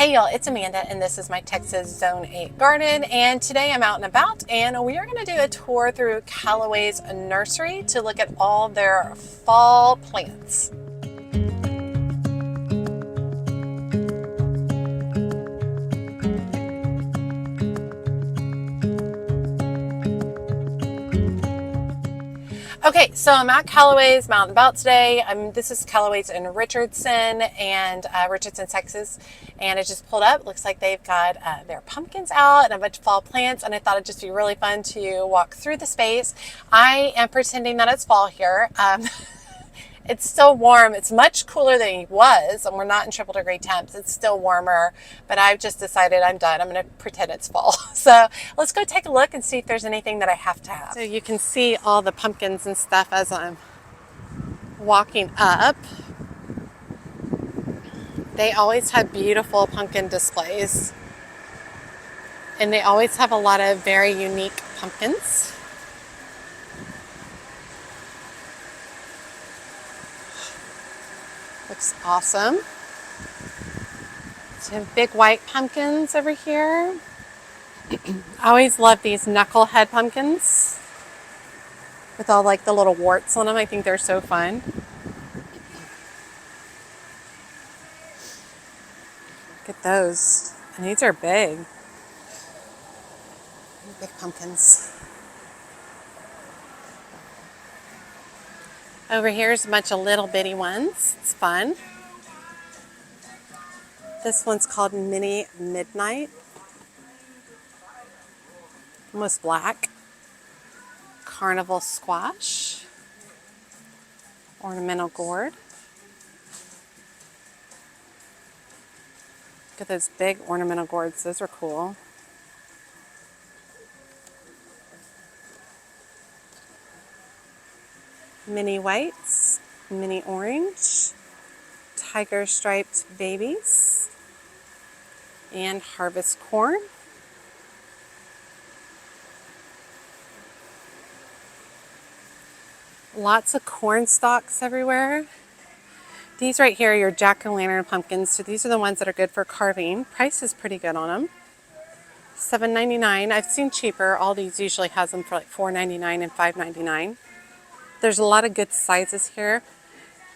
Hey y'all, it's Amanda and this is my Texas Zone 8 garden, and today I'm out and about and we are going to do a tour through Calloway's nursery to look at all their fall plants. Okay, so I'm at Calloway's Mountain About today. This is Calloway's in Richardson, Texas, and it just pulled up. Looks like they've got their pumpkins out and a bunch of fall plants, and I thought it'd just be really fun to walk through the space. I am pretending that it's fall here. It's still warm. It's much cooler than it was, and we're not in triple degree temps. It's still warmer, but I've just decided I'm done. I'm going to pretend it's fall. So let's go take a look and see if there's anything that I have to have. So you can see all the pumpkins and stuff as I'm walking up. They always have beautiful pumpkin displays, and they always have a lot of very unique pumpkins. Looks awesome. Some big white pumpkins over here. I always love these knucklehead pumpkins with all like the little warts on them. I think they're so fun. Look at those. And these are big. Big pumpkins. Over here's a bunch of little bitty ones. It's fun. This one's called Mini Midnight. Almost black. Carnival squash. Ornamental gourd. Look at those big ornamental gourds. Those are cool. Mini whites, mini orange, tiger striped babies, and harvest corn. Lots of corn stalks everywhere. These right here are your jack-o'-lantern pumpkins. So these are the ones that are good for carving. Price is pretty good on them. $7.99. I've seen cheaper. All these usually has them for like $4.99 and $5.99. There's a lot of good sizes here.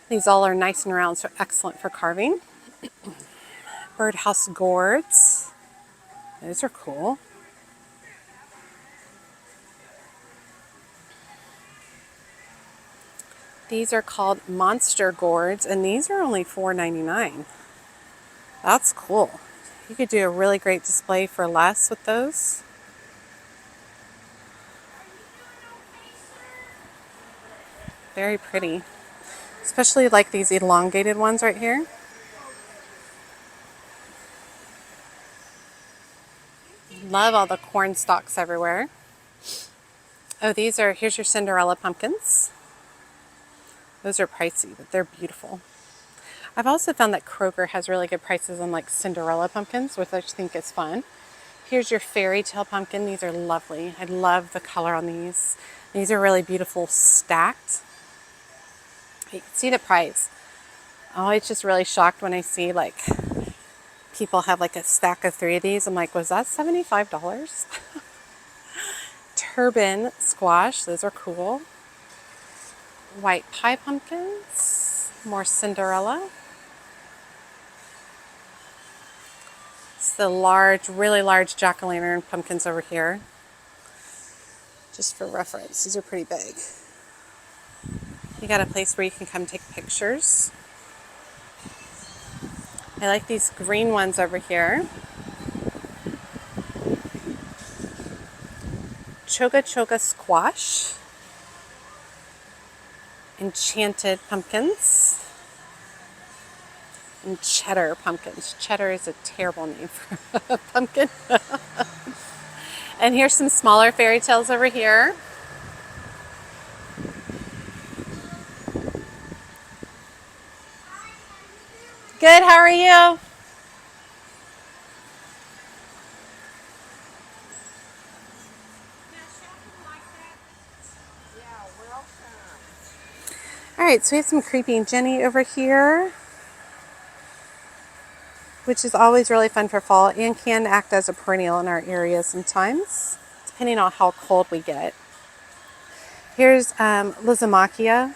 These all are nice and round, so excellent for carving. Birdhouse gourds. Those are cool. These are called monster gourds, and these are only $4.99. That's cool. You could do a really great display for less with those. Very pretty. Especially like these elongated ones right here. Love all the corn stalks everywhere. Oh, here's your Cinderella pumpkins. Those are pricey, but they're beautiful. I've also found that Kroger has really good prices on like Cinderella pumpkins, which I think is fun. Here's your fairy tale pumpkin. These are lovely. I love the color on these. These are really beautiful stacked. You can see the price. I'm always just really shocked when I see like people have like a stack of 3 of these. I'm like, was that $75? Turban squash. Those are cool. White pie pumpkins. More Cinderella. It's the really large jack-o'-lantern pumpkins over here. Just for reference, these are pretty big. You got a place where you can come take pictures. I like these green ones over here. Choga choga squash. Enchanted pumpkins. And cheddar pumpkins. Cheddar is a terrible name for a pumpkin. And here's some smaller fairy tales over here. Good, how are you? All right, so we have some Creeping Jenny over here. which is always really fun for fall and can act as a perennial in our area sometimes, depending on how cold we get. Here's Lysimachia,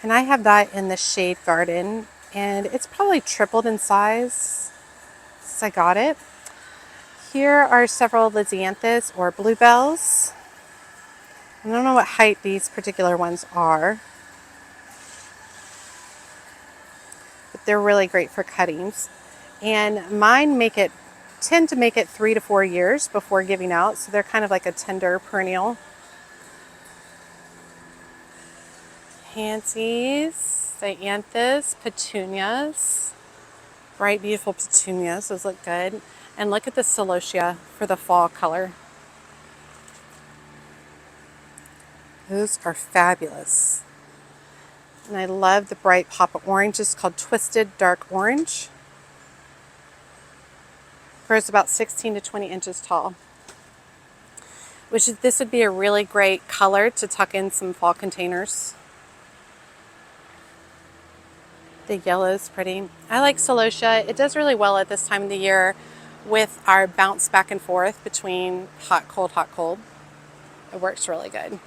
and I have that in the shade garden, and it's probably tripled in size since I got it. Here are several Lisianthus or bluebells. I don't know what height these particular ones are, but they're really great for cuttings. And mine tend to make it 3 to 4 years before giving out, so they're kind of like a tender perennial. Pansies, Dianthus, petunias, bright beautiful petunias, those look good. And look at the celosia for the fall color. Those are fabulous. And I love the bright pop of orange. It's called Twisted Dark Orange. Grows about 16 to 20 inches tall. This would be a really great color to tuck in some fall containers. The yellow is pretty. I like celosia. It does really well at this time of the year with our bounce back and forth between hot, cold, hot, cold. It works really good.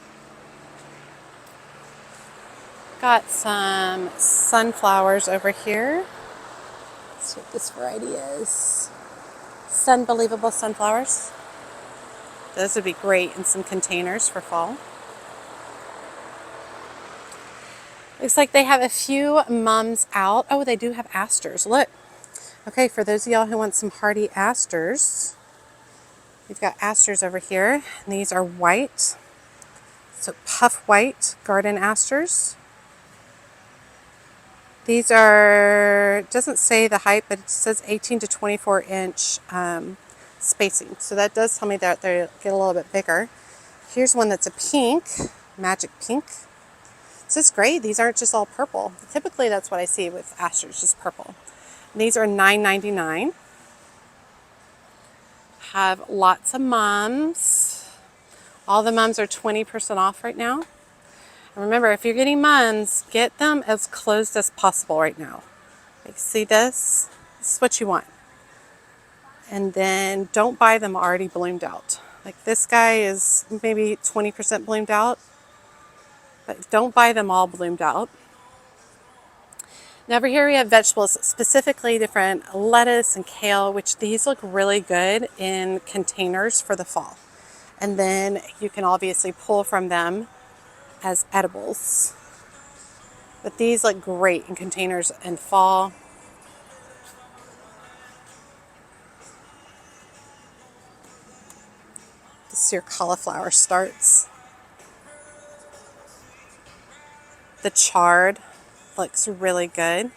Got some sunflowers over here. Let's see what this variety is. Sunbelievable sunflowers. Those would be great in some containers for fall. Looks like they have a few mums out. Oh, they do have asters. Look. Okay, for those of y'all who want some hardy asters, we've got asters over here. And these are white. So puff white garden asters. These are, it doesn't say the height, but it says 18 to 24 inch spacing. So that does tell me that they get a little bit bigger. Here's one that's a pink, magic pink. This is great. These aren't just all purple. Typically that's what I see with asters, just purple. And these are $9.99. Have lots of mums. All the mums are 20% off right now. And remember, if you're getting mums, get them as closed as possible right now. Like, see this? This is what you want. And then don't buy them already bloomed out. Like this guy is maybe 20% bloomed out, but don't buy them all bloomed out. Now over here we have vegetables, specifically different lettuce and kale, which these look really good in containers for the fall. And then you can obviously pull from them as edibles. But these look great in containers in fall. This is your cauliflower starts. The chard looks really good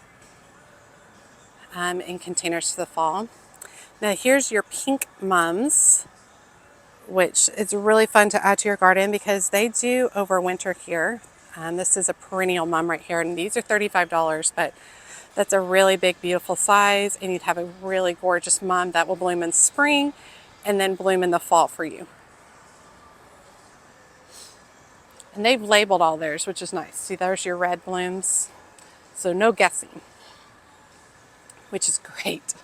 in containers for the fall. Now here's your pink mums, which is really fun to add to your garden because they do overwinter here. This is a perennial mum right here, and these are $35, but that's a really big, beautiful size, and you'd have a really gorgeous mum that will bloom in spring and then bloom in the fall for you. And they've labeled all theirs, which is nice. See, there's your red blooms. So no guessing, which is great.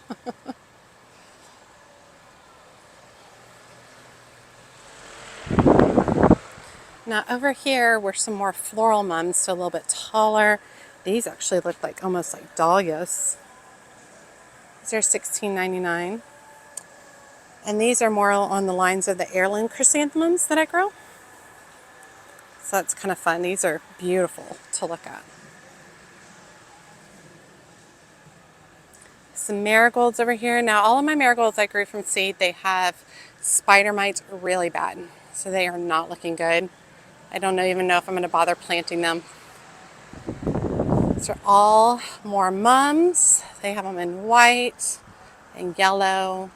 Now over here were some more floral mums, so a little bit taller. These actually look like almost like dahlias. These are $16.99. And these are more on the lines of the heirloom chrysanthemums that I grow. So that's kind of fun. These are beautiful to look at. Some marigolds over here. Now all of my marigolds I grew from seed, they have spider mites really bad. So they are not looking good. I don't even know if I'm going to bother planting them. These are all more mums. They have them in white and yellow.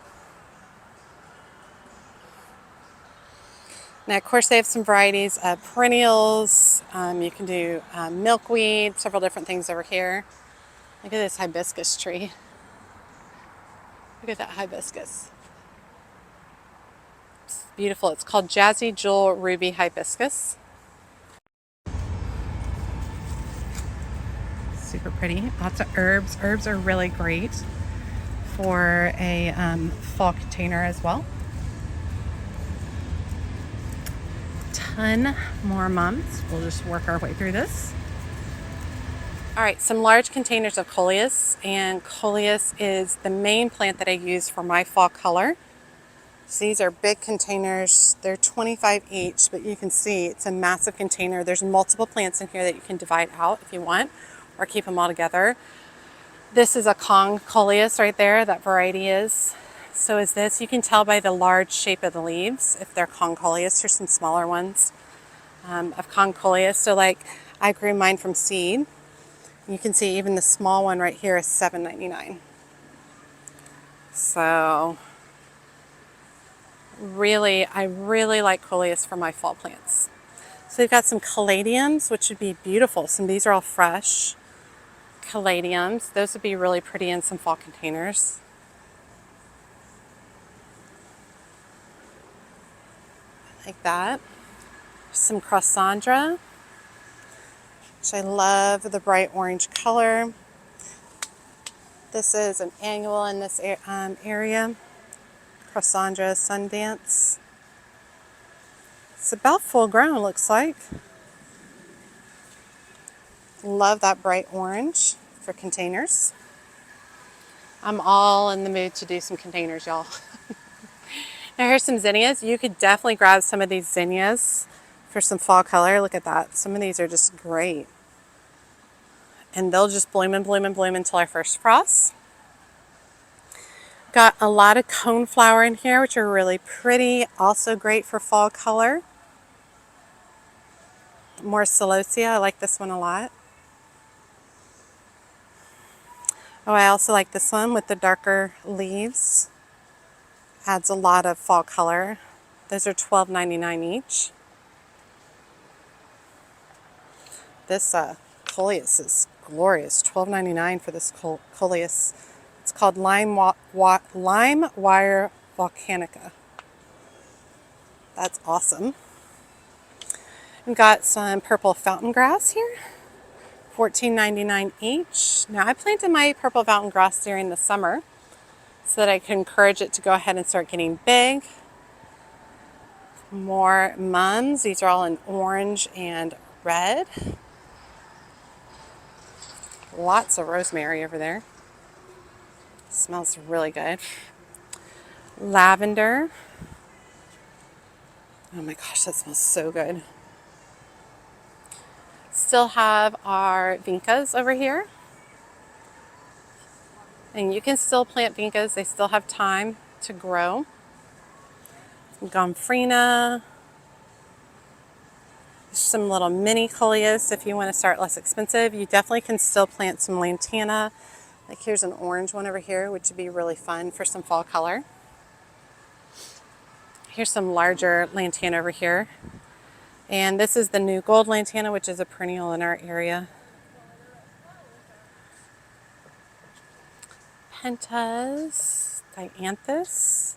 Now, of course, they have some varieties of perennials. You can do milkweed, several different things over here. Look at this hibiscus tree. Look at that hibiscus. It's beautiful. It's called Jazzy Jewel Ruby Hibiscus. Super pretty. Lots of herbs. Herbs are really great for a fall container as well. Ton more mums. We'll just work our way through this. All right, some large containers of coleus, and coleus is the main plant that I use for my fall color. So these are big containers. They're 25 each, but you can see it's a massive container. There's multiple plants in here that you can divide out if you want, or keep them all together. This is a Kong coleus right there, that variety is. So is this. You can tell by the large shape of the leaves if they're Kong coleus. Here's some smaller ones of Kong coleus. So like I grew mine from seed. You can see even the small one right here is $7.99. So I really like coleus for my fall plants. So we've got some caladiums, which would be beautiful. Some of these are all fresh caladiums. Those would be really pretty in some fall containers. Like that. Some crossandra, which I love the bright orange color. This is an annual in this area. Crossandra Sundance. It's about full grown, looks like. Love that bright orange for containers. I'm all in the mood to do some containers, y'all. Now here's some zinnias. You could definitely grab some of these zinnias for some fall color. Look at that. Some of these are just great. And they'll just bloom and bloom and bloom until our first frost. Got a lot of coneflower in here, which are really pretty. Also great for fall color. More celosia. I like this one a lot. Oh, I also like this one with the darker leaves. Adds a lot of fall color. Those are $12.99 each. This coleus is glorious. $12.99 for this coleus. It's called Lime Wire Volcanica. That's awesome. We've got some purple fountain grass here. $14.99 each. Now I planted my purple fountain grass during the summer so that I can encourage it to go ahead and start getting big. More mums. These are all in orange and red. Lots of rosemary over there. Smells really good. Lavender. Oh my gosh, that smells so good. Still have our vincas over here. And you can still plant vincas. They still have time to grow. Gomphrena. Some little mini coleus if you want to start less expensive. You definitely can still plant some lantana. Like here's an orange one over here, which would be really fun for some fall color. Here's some larger lantana over here. And this is the new gold lantana, which is a perennial in our area. Pentas, dianthus.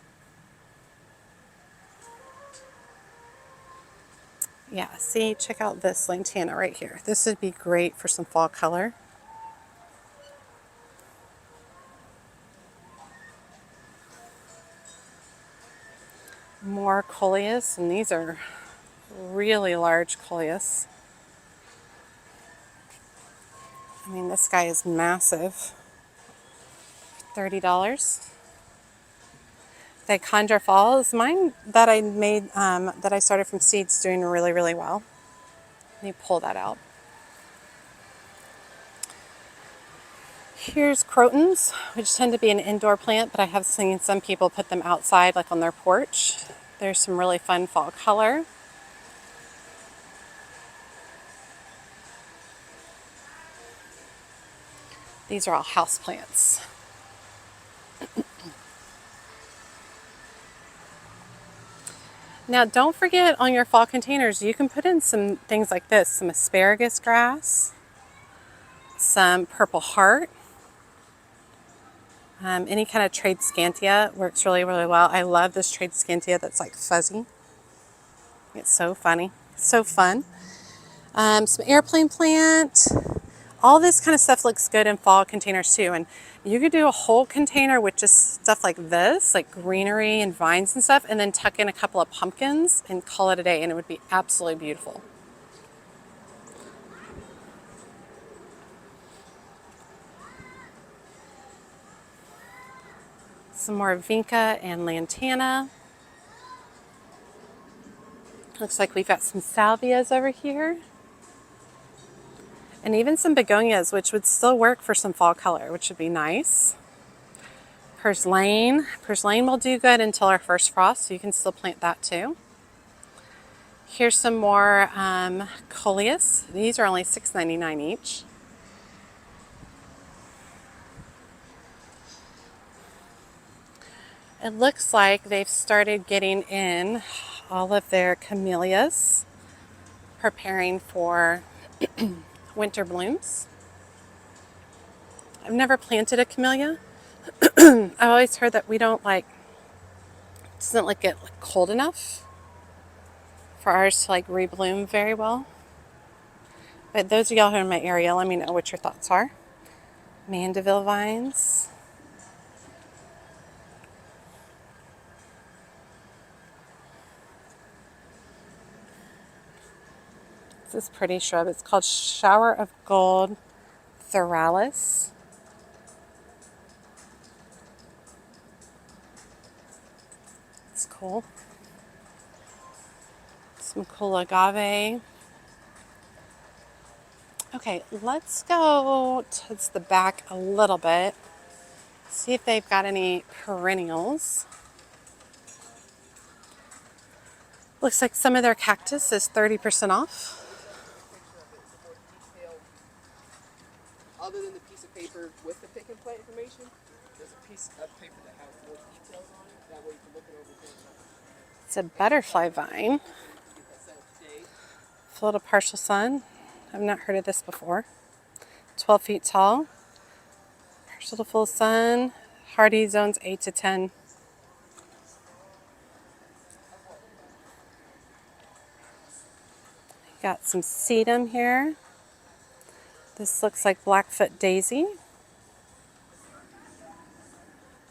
Yeah, see, check out this lantana right here. This would be great for some fall color. More coleus, and these are really large coleus. I mean, this guy is massive. $30. The Condra Falls, mine that I made, that I started from seeds, doing really, really well. Let me pull that out. Here's crotons, which tend to be an indoor plant, but I have seen some people put them outside, like on their porch. There's some really fun fall color. These are all house plants. Now, don't forget on your fall containers, you can put in some things like this, some asparagus grass, some purple heart, any kind of tradescantia works really, really well. I love this tradescantia that's like fuzzy. It's so funny, so fun. Some airplane plant. All this kind of stuff looks good in fall containers too. And you could do a whole container with just stuff like this, like greenery and vines and stuff, and then tuck in a couple of pumpkins and call it a day, and it would be absolutely beautiful. Some more vinca and lantana. Looks like we've got some salvias over here. And even some begonias, which would still work for some fall color, which would be nice. Purslane. Purslane will do good until our first frost, so you can still plant that too. Here's some more coleus. These are only $6.99 each. It looks like they've started getting in all of their camellias, preparing for winter blooms. I've never planted a camellia. I've always heard that we don't doesn't get cold enough for ours to rebloom very well. But those of y'all who are in my area, let me know what your thoughts are. Mandeville vines. This is pretty shrub. It's called Shower of Gold Theralis. It's cool. Some cool agave. Okay, let's go to the back a little bit. See if they've got any perennials. Looks like some of their cactus is 30% off. Other than the piece of paper with the pick and plant information, there's a piece of paper that has more details on it. That way you can look it over. It's a butterfly vine. Full to partial sun. I've not heard of this before. 12 feet tall. Partial to full sun. Hardy zones 8 to 10. Got some sedum here. This looks like Blackfoot daisy.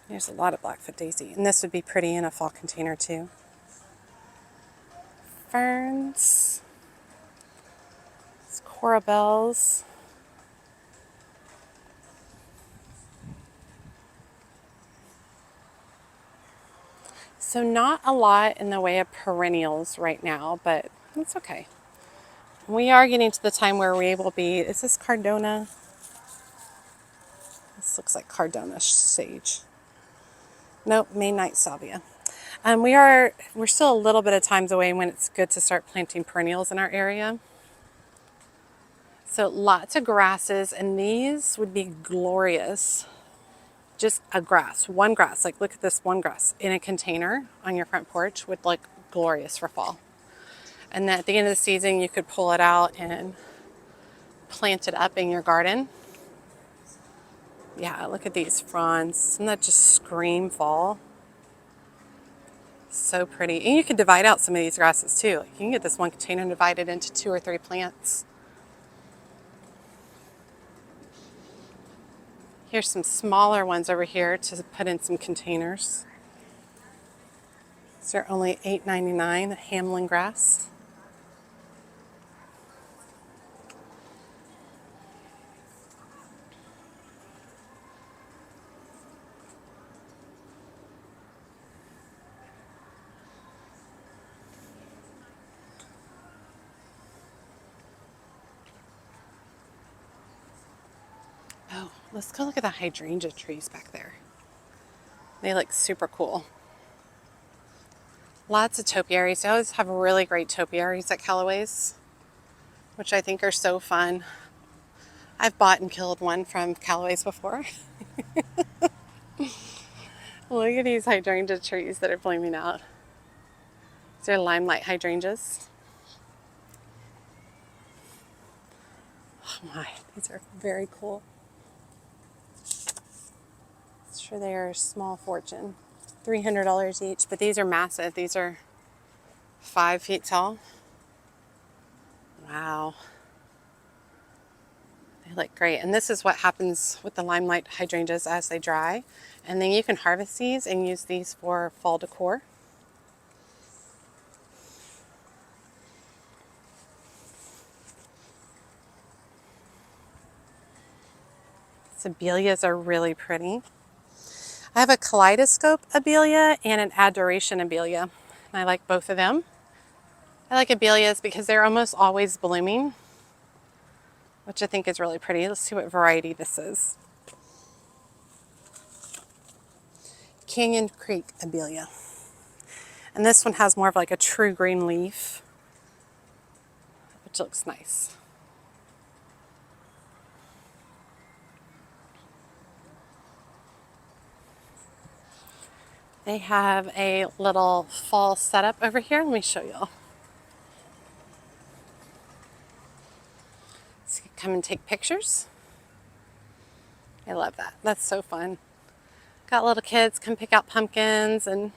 There's a lot of Blackfoot daisy, and this would be pretty in a fall container too. Ferns. It's corabells. So not a lot in the way of perennials right now, but that's okay. We are getting to the time where we will be, is this Cardona? This looks like Cardona sage. Nope, May night salvia. We're still a little bit of times away when it's good to start planting perennials in our area. So lots of grasses, and these would be glorious. Just a grass, one grass, look at this one grass in a container on your front porch would look glorious for fall. And then at the end of the season, you could pull it out and plant it up in your garden. Yeah, look at these fronds. Doesn't that just scream fall? So pretty. And you can divide out some of these grasses too. You can get this one container and divide it into 2 or 3 plants. Here's some smaller ones over here to put in some containers. These are only $8.99, Hamlin grass. Oh, let's go look at the hydrangea trees back there. They look super cool. Lots of topiaries. They always have really great topiaries at Calloway's, which I think are so fun. I've bought and killed one from Calloway's before. Look at these hydrangea trees that are blooming out. These are limelight hydrangeas. Oh my, these are very cool. Sure, they are a small fortune. $300 each, but these are massive. These are 5 feet tall. Wow. They look great. And this is what happens with the limelight hydrangeas as they dry. And then you can harvest these and use these for fall decor. Abelias are really pretty. I have a kaleidoscope abelia and an adoration abelia. And I like both of them. I like abelias because they're almost always blooming, which I think is really pretty. Let's see what variety this is. Canyon Creek abelia. And this one has more of like a true green leaf, which looks nice. They have a little fall setup over here. Let me show y'all. So you can come and take pictures. I love that. That's so fun. Got little kids come pick out pumpkins and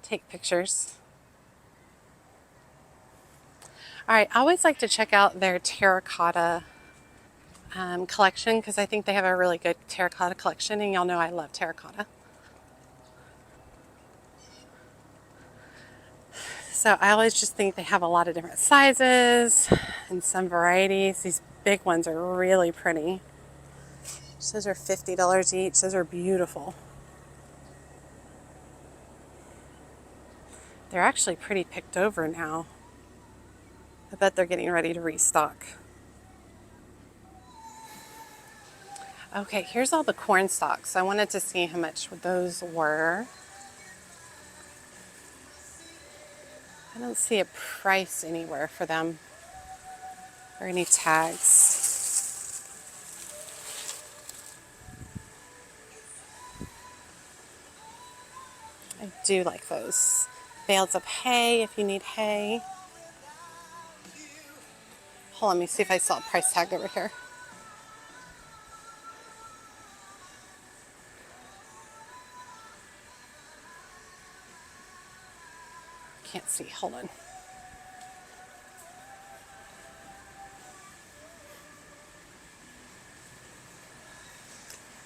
take pictures. All right, I always like to check out their terracotta collection because I think they have a really good terracotta collection, and y'all know I love terracotta. So I always just think they have a lot of different sizes and some varieties. These big ones are really pretty. Those are $50 each. Those are beautiful. They're actually pretty picked over now. I bet they're getting ready to restock. Okay, here's all the corn stalks. I wanted to see how much those were. I don't see a price anywhere for them or any tags. I do like those. Bales of hay if you need hay. Hold on, let me see if I saw a price tag over here. Can't see, hold on.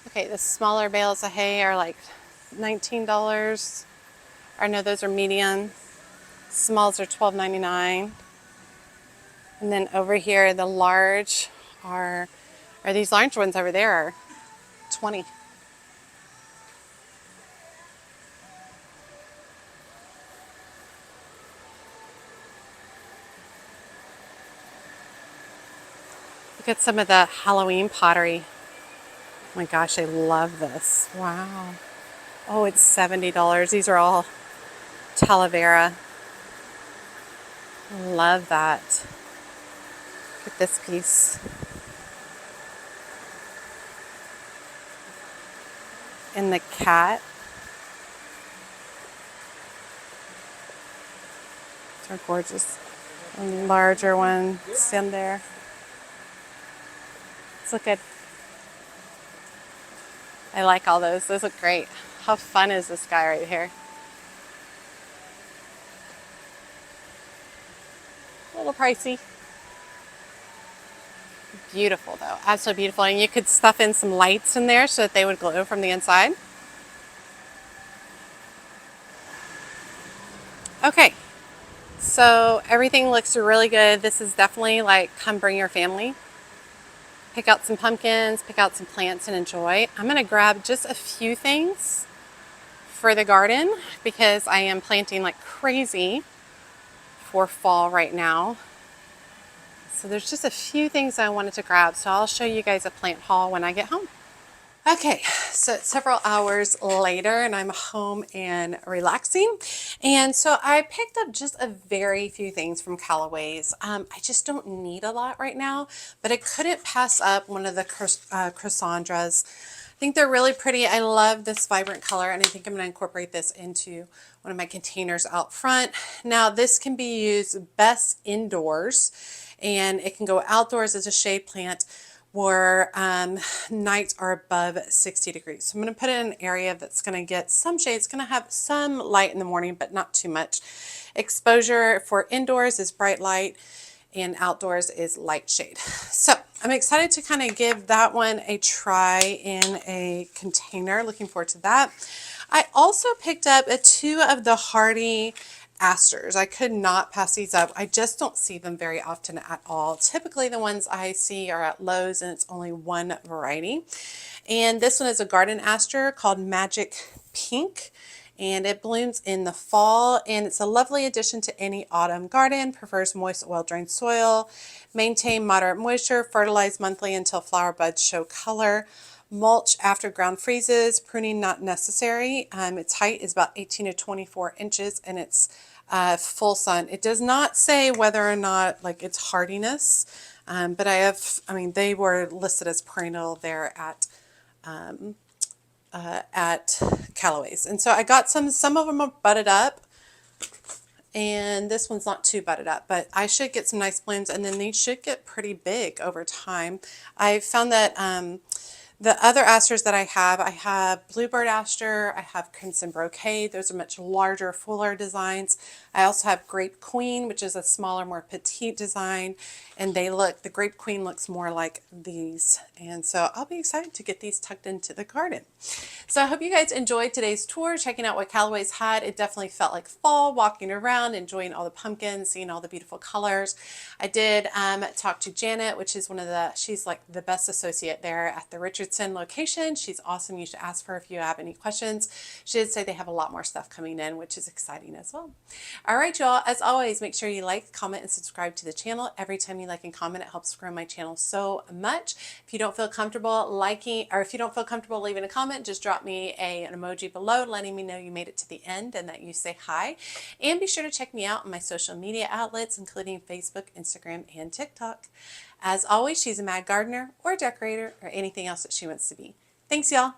Okay, the smaller bales of hay are like $19. Or no, those are medium. Smalls are $12.99. And then over here, the large are these large ones over there are $20. Look at some of the Halloween pottery. Oh my gosh, I love this. Wow. Oh, it's $70. These are all Talavera. Love that. Look at this piece. And the cat. They're gorgeous. And larger ones in there. Let's look good. I like all those. Those look great. How fun is this guy right here? A little pricey. Beautiful though. Absolutely beautiful. And you could stuff in some lights in there so that they would glow from the inside. Okay. So everything looks really good. This is definitely like come bring your family. Pick out some pumpkins, pick out some plants and enjoy. I'm going to grab just a few things for the garden because I am planting like crazy for fall right now. So there's just a few things I wanted to grab. So I'll show you guys a plant haul when I get home. Okay, so it's several hours later and I'm home and relaxing. And so I picked up just a very few things from Calloway's. I just don't need a lot right now, but I couldn't pass up one of the Chrysandras. I think they're really pretty. I love this vibrant color and I think I'm going to incorporate this into one of my containers out front. Now this can be used best indoors and it can go outdoors as a shade plant where nights are above 60 degrees. So I'm going to put it in an area that's going to get some shade. It's going to have some light in the morning, but not too much. Exposure for indoors is bright light and outdoors is light shade. So I'm excited to kind of give that one a try in a container. Looking forward to that. I also picked up two of the Hardy asters. I could not pass these up. I just don't see them very often at all. Typically the ones I see are at Lowe's and it's only one variety. And this one is a garden aster called Magic Pink. And it blooms in the fall, and it's a lovely addition to any autumn garden. Prefers moist, well-drained soil. Maintain moderate moisture. Fertilize monthly until flower buds show color. Mulch after ground freezes. Pruning not necessary. Its height is about 18 to 24 inches, and it's full sun. It does not say whether or not like its hardiness, but they were listed as perennial there at Calloway's. And so I got some of them are budded up, and this one's not too budded up, but I should get some nice blooms, and then these should get pretty big over time. I found that the other asters that I have Bluebird Aster, I have Crimson Brocade. Those are much larger, fuller designs. I also have Grape Queen, which is a smaller, more petite design. And the Grape Queen looks more like these. And so I'll be excited to get these tucked into the garden. So I hope you guys enjoyed today's tour, checking out what Callaway's had. It definitely felt like fall, walking around, enjoying all the pumpkins, seeing all the beautiful colors. I did talk to Janet, which is she's like the best associate there at the Richardson location. She's awesome. You should ask her if you have any questions. She did say they have a lot more stuff coming in, which is exciting as well. All right, y'all. As always, make sure you like, comment, and subscribe to the channel. Every time you like and comment, it helps grow my channel so much. If you don't feel comfortable liking, or if you don't feel comfortable leaving a comment, just drop me an emoji below letting me know you made it to the end and that you say hi. And be sure to check me out on my social media outlets, including Facebook, Instagram, and TikTok. As always, she's a mad gardener or decorator or anything else that she wants to be. Thanks, y'all.